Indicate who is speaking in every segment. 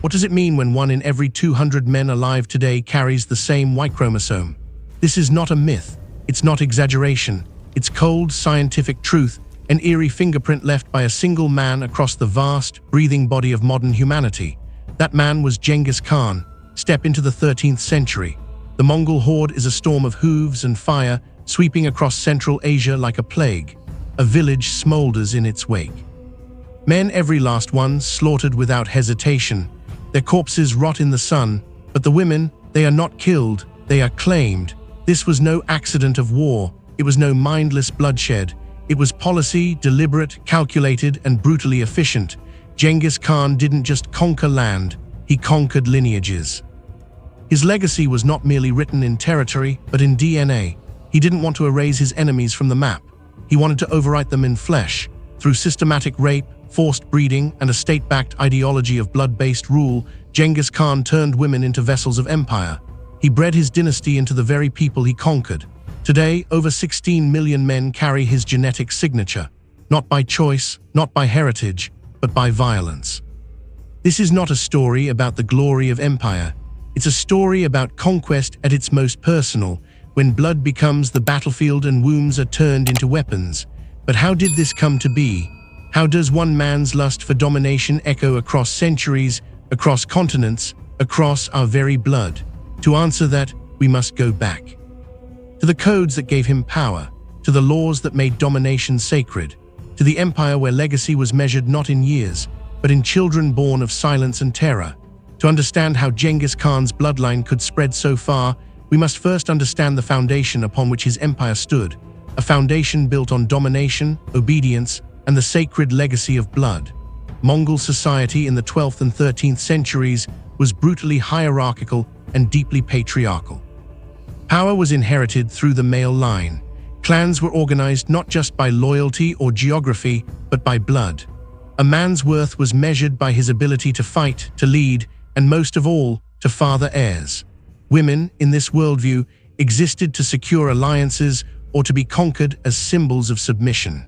Speaker 1: What does it mean when 1 in every 200 men alive today carries the same Y-chromosome? This is not a myth. It's not exaggeration. It's cold, scientific truth, an eerie fingerprint left by a single man across the vast, breathing body of modern humanity. That man was Genghis Khan. Step into the 13th century. The Mongol horde is a storm of hooves and fire, sweeping across Central Asia like a plague. A village smolders in its wake. Men, every last one, slaughtered without hesitation. Their corpses rot in the sun, but the women, they are not killed, they are claimed. This was no accident of war. It was no mindless bloodshed. It was policy, deliberate, calculated, and brutally efficient. Genghis Khan didn't just conquer land, he conquered lineages. His legacy was not merely written in territory, but in DNA. He didn't want to erase his enemies from the map. He wanted to overwrite them in flesh, through systematic rape, forced breeding, and a state-backed ideology of blood-based rule. Genghis Khan turned women into vessels of empire. He bred his dynasty into the very people he conquered. Today, over 16 million men carry his genetic signature, not by choice, not by heritage, but by violence. This is not a story about the glory of empire. It's a story about conquest at its most personal, when blood becomes the battlefield and wombs are turned into weapons. But how did this come to be? How does one man's lust for domination echo across centuries, across continents, across our very blood? To answer that, we must go back. To the codes that gave him power, to the laws that made domination sacred, to the empire where legacy was measured not in years, but in children born of silence and terror. To understand how Genghis Khan's bloodline could spread so far, we must first understand the foundation upon which his empire stood, a foundation built on domination, obedience, and the sacred legacy of blood. Mongol society in the 12th and 13th centuries was brutally hierarchical and deeply patriarchal. Power was inherited through the male line. Clans were organized not just by loyalty or geography, but by blood. A man's worth was measured by his ability to fight, to lead, and most of all, to father heirs. Women, in this worldview, existed to secure alliances or to be conquered as symbols of submission.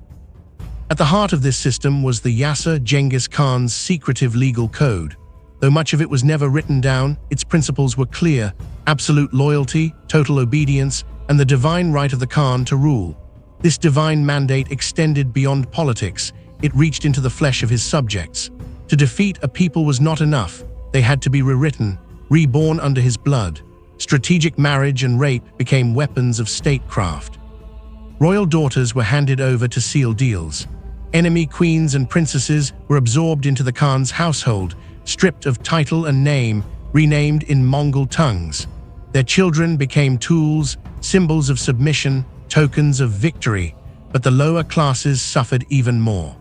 Speaker 1: At the heart of this system was the Yasa, Genghis Khan's secretive legal code. Though much of it was never written down, its principles were clear: absolute loyalty, total obedience, and the divine right of the Khan to rule. This divine mandate extended beyond politics. It reached into the flesh of his subjects. To defeat a people was not enough. They had to be rewritten, reborn under his blood. Strategic marriage and rape became weapons of statecraft. Royal daughters were handed over to seal deals. Enemy queens and princesses were absorbed into the Khan's household, stripped of title and name, renamed in Mongol tongues. Their children became tools, symbols of submission, tokens of victory, but the lower classes suffered even more.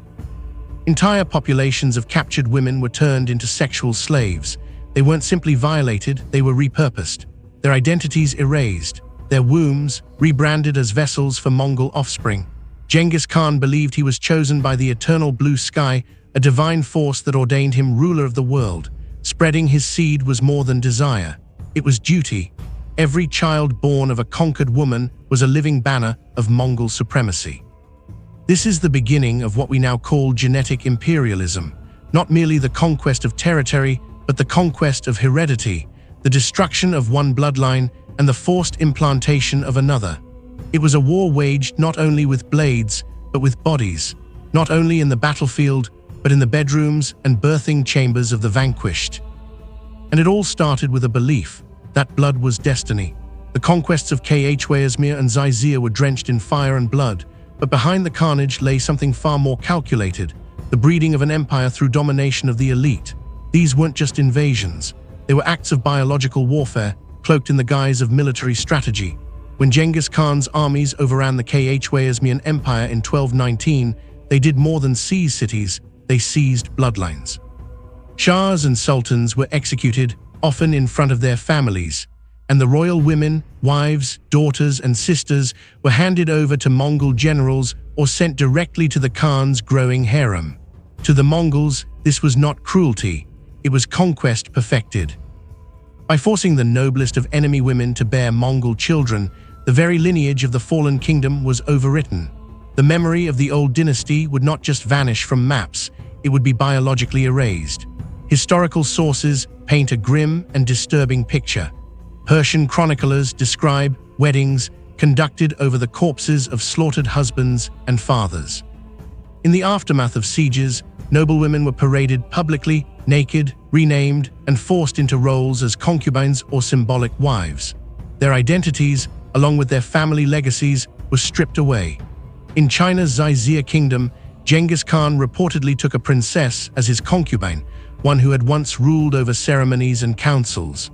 Speaker 1: Entire populations of captured women were turned into sexual slaves. They weren't simply violated, they were repurposed. Their identities erased, their wombs rebranded as vessels for Mongol offspring. Genghis Khan believed he was chosen by the eternal blue sky, a divine force that ordained him ruler of the world. Spreading his seed was more than desire. It was duty. Every child born of a conquered woman was a living banner of Mongol supremacy. This is the beginning of what we now call genetic imperialism, not merely the conquest of territory, but the conquest of heredity, the destruction of one bloodline and the forced implantation of another. It was a war waged not only with blades, but with bodies, not only in the battlefield, but in the bedrooms and birthing chambers of the vanquished. And it all started with a belief that blood was destiny. The conquests of Y-chromosome and Zaizir were drenched in fire and blood, but behind the carnage lay something far more calculated, the breeding of an empire through domination of the elite. These weren't just invasions. They were acts of biological warfare, cloaked in the guise of military strategy. When Genghis Khan's armies overran the Y-chromosome Empire in 1219, they did more than seize cities, they seized bloodlines. Shahs and sultans were executed, often in front of their families, and the royal women, wives, daughters, and sisters were handed over to Mongol generals or sent directly to the Khan's growing harem. To the Mongols, this was not cruelty, it was conquest perfected. By forcing the noblest of enemy women to bear Mongol children, the very lineage of the fallen kingdom was overwritten. The memory of the old dynasty would not just vanish from maps, it would be biologically erased. Historical sources paint a grim and disturbing picture. Persian chroniclers describe weddings conducted over the corpses of slaughtered husbands and fathers. In the aftermath of sieges, noblewomen were paraded publicly, naked, renamed, and forced into roles as concubines or symbolic wives. Their identities, along with their family legacies, were stripped away. In China's Xia Kingdom, Genghis Khan reportedly took a princess as his concubine, one who had once ruled over ceremonies and councils.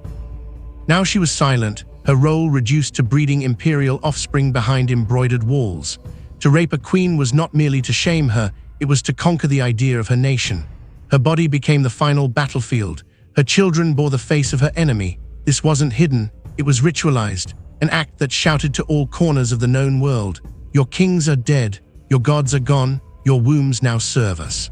Speaker 1: Now she was silent, her role reduced to breeding imperial offspring behind embroidered walls. To rape a queen was not merely to shame her, it was to conquer the idea of her nation. Her body became the final battlefield. Her children bore the face of her enemy. This wasn't hidden, it was ritualized, an act that shouted to all corners of the known world, "Your kings are dead, your gods are gone, your wombs now serve us."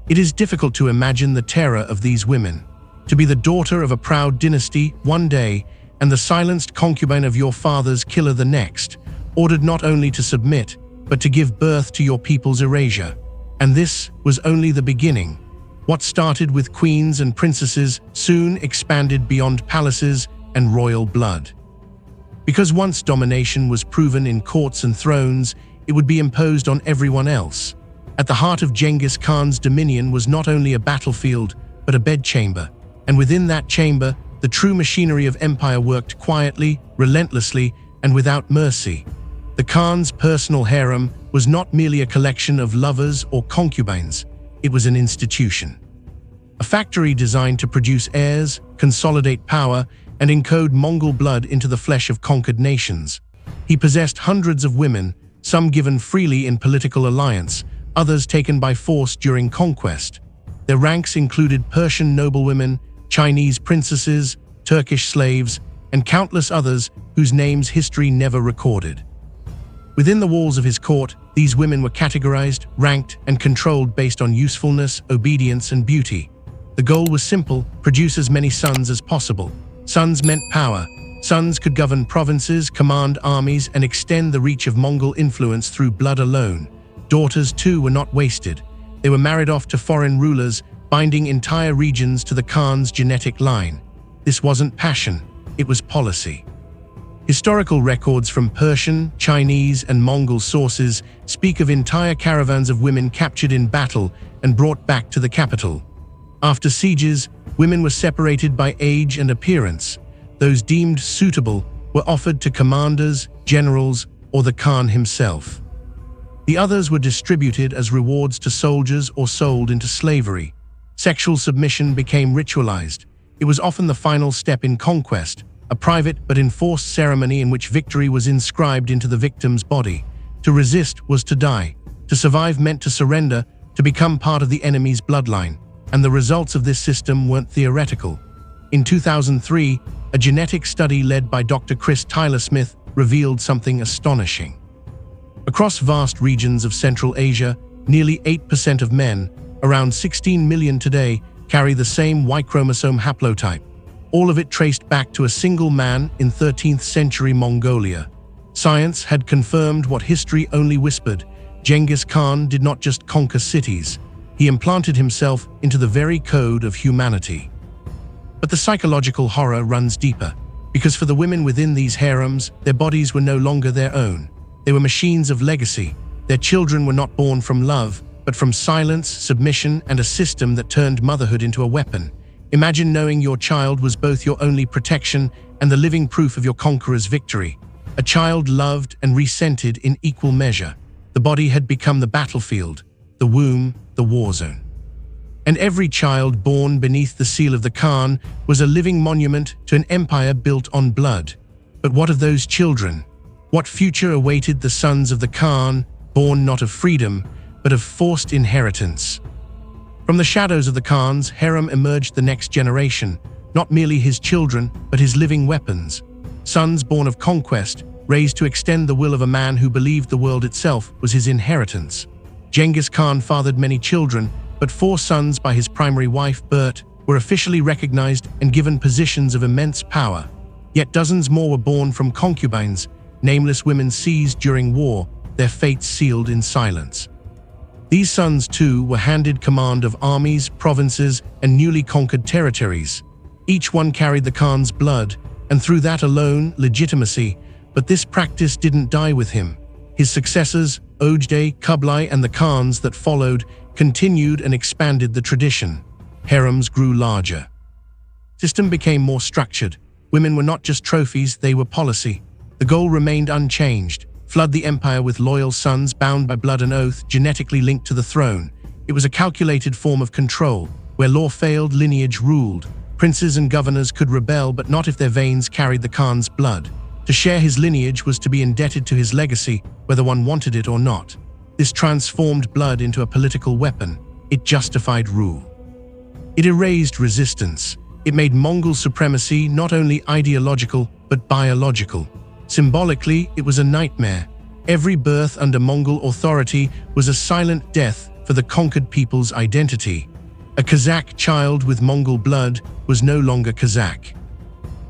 Speaker 1: It is difficult to imagine the terror of these women. To be the daughter of a proud dynasty one day and the silenced concubine of your father's killer the next, ordered not only to submit, but to give birth to your people's erasure. And this was only the beginning. What started with queens and princesses soon expanded beyond palaces and royal blood. Because once domination was proven in courts and thrones, it would be imposed on everyone else. At the heart of Genghis Khan's dominion was not only a battlefield, but a bedchamber. And within that chamber, the true machinery of empire worked quietly, relentlessly, and without mercy. The Khan's personal harem was not merely a collection of lovers or concubines, it was an institution. A factory designed to produce heirs, consolidate power, and encode Mongol blood into the flesh of conquered nations. He possessed hundreds of women, some given freely in political alliance, others taken by force during conquest. Their ranks included Persian noblewomen, Chinese princesses, Turkish slaves, and countless others whose names history never recorded. Within the walls of his court, these women were categorized, ranked, and controlled based on usefulness, obedience, and beauty. The goal was simple: produce as many sons as possible. Sons meant power. Sons could govern provinces, command armies, and extend the reach of Mongol influence through blood alone. Daughters, too, were not wasted. They were married off to foreign rulers, binding entire regions to the Khan's genetic line. This wasn't passion, it was policy. Historical records from Persian, Chinese, and Mongol sources speak of entire caravans of women captured in battle and brought back to the capital. After sieges, women were separated by age and appearance. Those deemed suitable were offered to commanders, generals, or the Khan himself. The others were distributed as rewards to soldiers or sold into slavery. Sexual submission became ritualized. It was often the final step in conquest, a private but enforced ceremony in which victory was inscribed into the victim's body. To resist was to die. To survive meant to surrender, to become part of the enemy's bloodline. And the results of this system weren't theoretical. In 2003, a genetic study led by Dr. Chris Tyler-Smith revealed something astonishing. Across vast regions of Central Asia, nearly 8% of men, around 16 million today, carry the same Y-chromosome haplotype, all of it traced back to a single man in 13th century Mongolia. Science had confirmed what history only whispered. Genghis Khan did not just conquer cities, he implanted himself into the very code of humanity. But the psychological horror runs deeper, because for the women within these harems, their bodies were no longer their own. They were machines of legacy. Their children were not born from love, but from silence, submission, and a system that turned motherhood into a weapon. Imagine knowing your child was both your only protection and the living proof of your conqueror's victory. A child loved and resented in equal measure. The body had become the battlefield, the womb, the war zone. And every child born beneath the seal of the Khan was a living monument to an empire built on blood. But what of those children? What future awaited the sons of the Khan, born not of freedom, but of forced inheritance? From the shadows of the Khan's harem emerged the next generation, not merely his children, but his living weapons. Sons born of conquest, raised to extend the will of a man who believed the world itself was his inheritance. Genghis Khan fathered many children, but 4 sons by his primary wife, Bert, were officially recognized and given positions of immense power. Yet dozens more were born from concubines, nameless women seized during war, their fates sealed in silence. These sons, too, were handed command of armies, provinces, and newly conquered territories. Each one carried the Khan's blood, and through that alone, legitimacy. But this practice didn't die with him. His successors, Ojde, Kublai, and the Khans that followed, continued and expanded the tradition. Harems grew larger. System became more structured. Women were not just trophies, they were policy. The goal remained unchanged: flood the empire with loyal sons bound by blood and oath, genetically linked to the throne. It was a calculated form of control. Where law failed, lineage ruled. Princes and governors could rebel, but not if their veins carried the Khan's blood. To share his lineage was to be indebted to his legacy, whether one wanted it or not. This transformed blood into a political weapon. It justified rule. It erased resistance. It made Mongol supremacy not only ideological, but biological. Symbolically, it was a nightmare. Every birth under Mongol authority was a silent death for the conquered people's identity. A Kazakh child with Mongol blood was no longer Kazakh.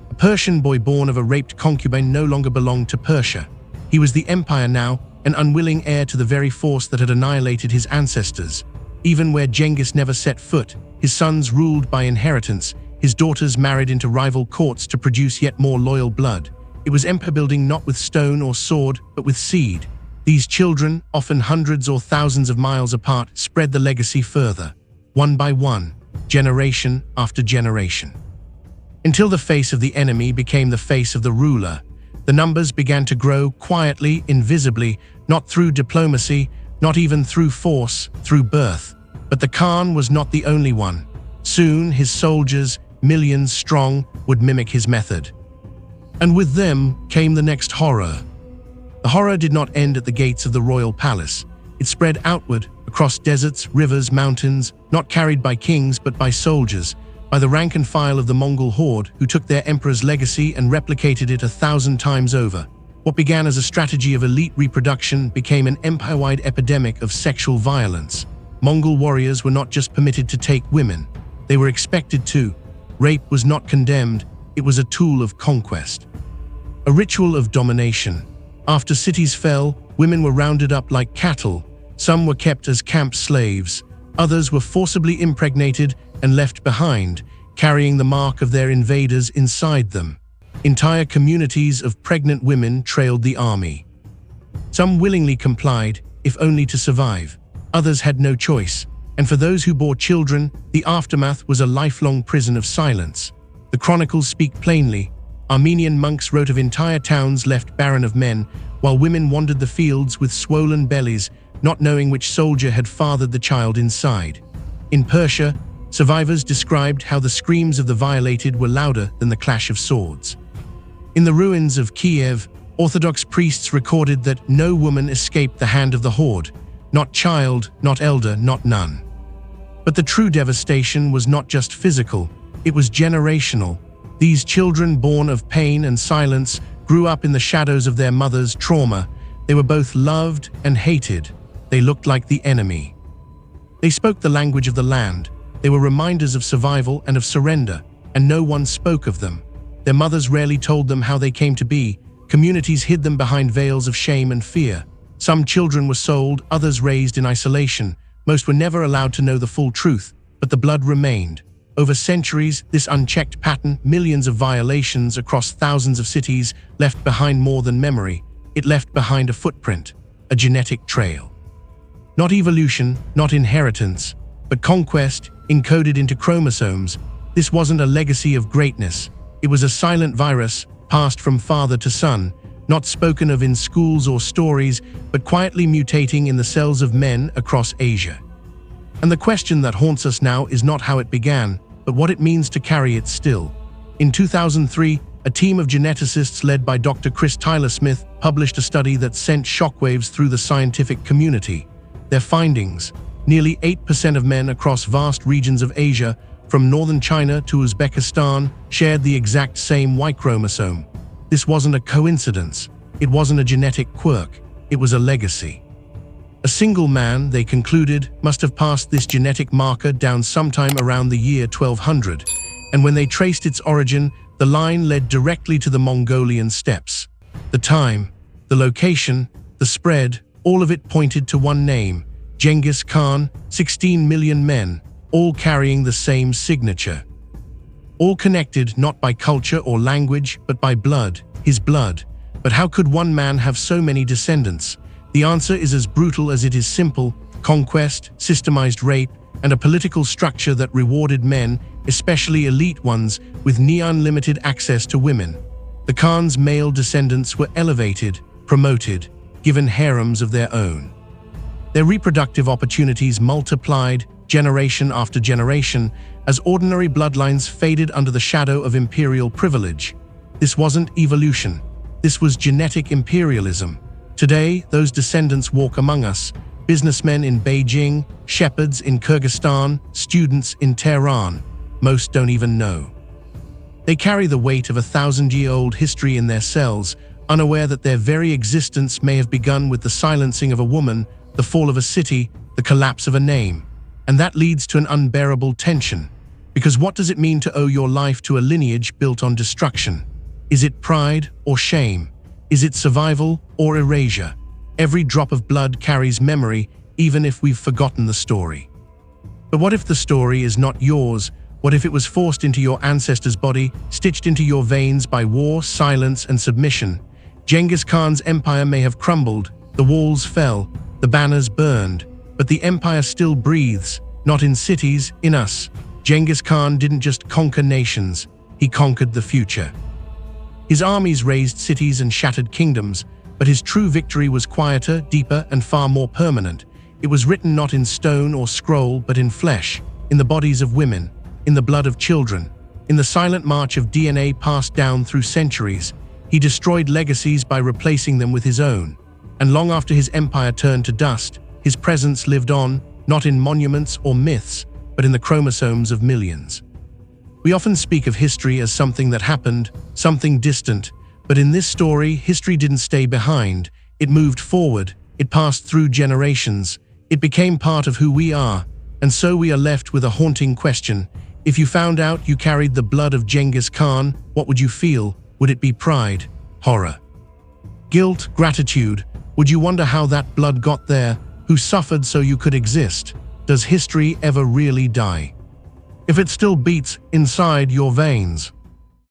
Speaker 1: A Persian boy born of a raped concubine no longer belonged to Persia. He was the empire now, an unwilling heir to the very force that had annihilated his ancestors. Even where Genghis never set foot, his sons ruled by inheritance, his daughters married into rival courts to produce yet more loyal blood. It was empire building not with stone or sword, but with seed. These children, often hundreds or thousands of miles apart, spread the legacy further, one by one, generation after generation. Until the face of the enemy became the face of the ruler. The numbers began to grow quietly, invisibly, not through diplomacy, not even through force, through birth. But the Khan was not the only one. Soon his soldiers, millions strong, would mimic his method. And with them came the next horror. The horror did not end at the gates of the royal palace. It spread outward, across deserts, rivers, mountains, not carried by kings but by soldiers, by the rank and file of the Mongol horde who took their emperor's legacy and replicated it 1,000 times over. What began as a strategy of elite reproduction became an empire-wide epidemic of sexual violence. Mongol warriors were not just permitted to take women, they were expected to. Rape was not condemned, it was a tool of conquest. A ritual of domination. After cities fell, women were rounded up like cattle. Some were kept as camp slaves. Others were forcibly impregnated and left behind, carrying the mark of their invaders inside them. Entire communities of pregnant women trailed the army. Some willingly complied, if only to survive. Others had no choice. And for those who bore children, the aftermath was a lifelong prison of silence. The chronicles speak plainly. Armenian monks wrote of entire towns left barren of men, while women wandered the fields with swollen bellies, not knowing which soldier had fathered the child inside. In Persia, survivors described how the screams of the violated were louder than the clash of swords. In the ruins of Kiev, Orthodox priests recorded that no woman escaped the hand of the horde, not child, not elder, not nun. But the true devastation was not just physical, it was generational. These children, born of pain and silence, grew up in the shadows of their mother's trauma. They were both loved and hated. They looked like the enemy. They spoke the language of the land. They were reminders of survival and of surrender, and no one spoke of them. Their mothers rarely told them how they came to be. Communities hid them behind veils of shame and fear. Some children were sold, others raised in isolation. Most were never allowed to know the full truth, but the blood remained. Over centuries, this unchecked pattern, millions of violations across thousands of cities, left behind more than memory. It left behind a footprint, a genetic trail. Not evolution, not inheritance, but conquest, encoded into chromosomes. This wasn't a legacy of greatness. It was a silent virus, passed from father to son, not spoken of in schools or stories, but quietly mutating in the cells of men across Asia. And the question that haunts us now is not how it began, but what it means to carry it still. In 2003, a team of geneticists led by Dr. Chris Tyler Smith published a study that sent shockwaves through the scientific community. Their findings: nearly 8% of men across vast regions of Asia, from northern China to Uzbekistan, shared the exact same Y-chromosome. This wasn't a coincidence. It wasn't a genetic quirk. It was a legacy. A single man, they concluded, must have passed this genetic marker down sometime around the year 1200, and when they traced its origin, the line led directly to the Mongolian steppes. The time, the location, the spread, all of it pointed to one name: Genghis Khan, 16 million men, all carrying the same signature. All connected not by culture or language, but by blood, his blood. But how could one man have so many descendants? The answer is as brutal as it is simple: conquest, systemized rape, and a political structure that rewarded men, especially elite ones, with near-unlimited access to women. The Khan's male descendants were elevated, promoted, given harems of their own. Their reproductive opportunities multiplied generation after generation as ordinary bloodlines faded under the shadow of imperial privilege. This wasn't evolution. This was genetic imperialism. Today, those descendants walk among us: businessmen in Beijing, shepherds in Kyrgyzstan, students in Tehran. Most don't even know. They carry the weight of a 1,000-year-old history in their cells, unaware that their very existence may have begun with the silencing of a woman, the fall of a city, the collapse of a name. And that leads to an unbearable tension. Because what does it mean to owe your life to a lineage built on destruction? Is it pride or shame? Is it survival or erasure? Every drop of blood carries memory, even if we've forgotten the story. But what if the story is not yours? What if it was forced into your ancestor's body, stitched into your veins by war, silence, and submission? Genghis Khan's empire may have crumbled, the walls fell, the banners burned, but the empire still breathes, not in cities, in us. Genghis Khan didn't just conquer nations, he conquered the future. His armies razed cities and shattered kingdoms, but his true victory was quieter, deeper, and far more permanent. It was written not in stone or scroll, but in flesh, in the bodies of women, in the blood of children, in the silent march of DNA passed down through centuries. He destroyed legacies by replacing them with his own. And long after his empire turned to dust, his presence lived on, not in monuments or myths, but in the chromosomes of millions. We often speak of history as something that happened, something distant, but in this story, history didn't stay behind. It moved forward, it passed through generations, it became part of who we are, and so we are left with a haunting question. If you found out you carried the blood of Genghis Khan, what would you feel? Would it be pride, horror, guilt, gratitude? Would you wonder how that blood got there? Who suffered so you could exist? Does history ever really die? If it still beats inside your veins?